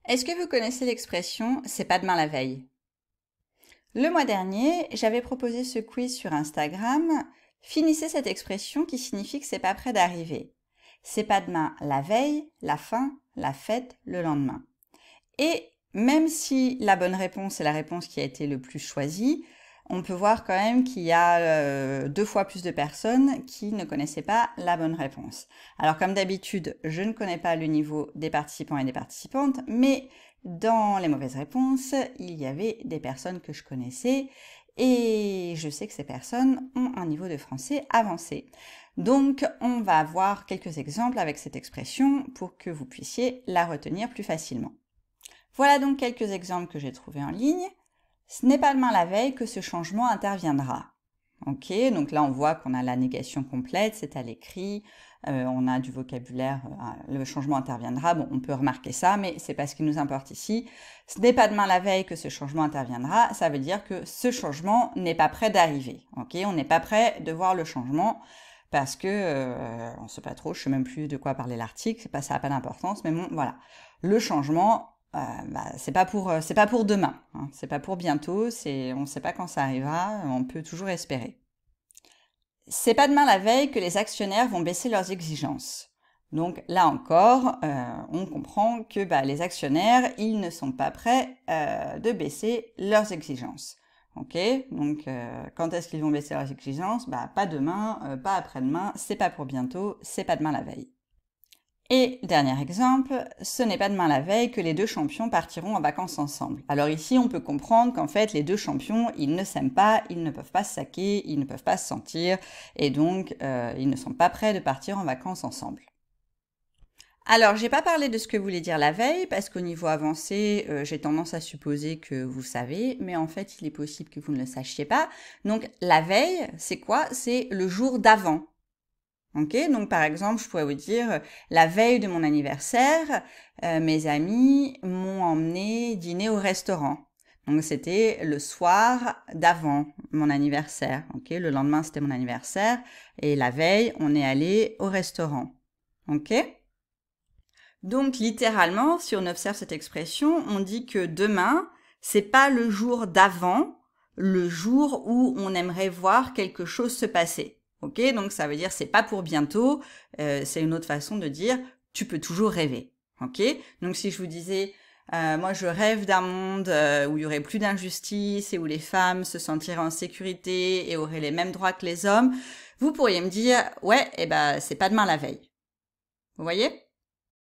Est-ce que vous connaissez l'expression « c'est pas demain la veille » ? Le mois dernier, j'avais proposé ce quiz sur Instagram. Finissez cette expression qui signifie que c'est pas près d'arriver. C'est pas demain la veille, la fin, la fête, le lendemain. Et même si la bonne réponse est la réponse qui a été le plus choisie, on peut voir quand même qu'il y a 2 fois plus de personnes qui ne connaissaient pas la bonne réponse. Alors comme d'habitude, je ne connais pas le niveau des participants et des participantes, mais dans les mauvaises réponses, il y avait des personnes que je connaissais et je sais que ces personnes ont un niveau de français avancé. Donc on va voir quelques exemples avec cette expression pour que vous puissiez la retenir plus facilement. Voilà donc quelques exemples que j'ai trouvés en ligne. Ce n'est pas demain la veille que ce changement interviendra. Ok, donc là on voit qu'on a la négation complète, c'est à l'écrit, on a du vocabulaire, le changement interviendra, bon on peut remarquer ça, mais c'est pas ce qui nous importe ici. Ce n'est pas demain la veille que ce changement interviendra, ça veut dire que ce changement n'est pas prêt d'arriver. Ok, on n'est pas prêt de voir le changement parce que, on sait pas trop, je sais même plus de quoi parler l'article, ça n'a pas d'importance, mais bon voilà, le changement c'est pas pour demain, hein. C'est pas pour bientôt, on ne sait pas quand ça arrivera, on peut toujours espérer. C'est pas demain la veille que les actionnaires vont baisser leurs exigences. Donc là encore, on comprend que les actionnaires, ils ne sont pas prêts de baisser leurs exigences. Ok, donc quand est-ce qu'ils vont baisser leurs exigences? Pas demain, pas après-demain, c'est pas pour bientôt, c'est pas demain la veille. Et dernier exemple, ce n'est pas demain la veille que les 2 champions partiront en vacances ensemble. Alors ici, on peut comprendre qu'en fait, les 2 champions, ils ne s'aiment pas, ils ne peuvent pas se saquer, ils ne peuvent pas se sentir, et donc ils ne sont pas prêts de partir en vacances ensemble. Alors, j'ai pas parlé de ce que voulait dire la veille, parce qu'au niveau avancé, j'ai tendance à supposer que vous savez, mais en fait, il est possible que vous ne le sachiez pas. Donc, la veille, c'est quoi? C'est le jour d'avant. Ok, donc par exemple, je pourrais vous dire, la veille de mon anniversaire, mes amis m'ont emmené dîner au restaurant. Donc c'était le soir d'avant mon anniversaire. Ok, le lendemain c'était mon anniversaire et la veille on est allé au restaurant. Ok. Donc littéralement, si on observe cette expression, on dit que demain c'est pas le jour d'avant, le jour où on aimerait voir quelque chose se passer. Ok, donc ça veut dire c'est pas pour bientôt, c'est une autre façon de dire tu peux toujours rêver. Ok, donc si je vous disais moi je rêve d'un monde où il y aurait plus d'injustice et où les femmes se sentiraient en sécurité et auraient les mêmes droits que les hommes, vous pourriez me dire ouais c'est pas demain la veille. Vous voyez?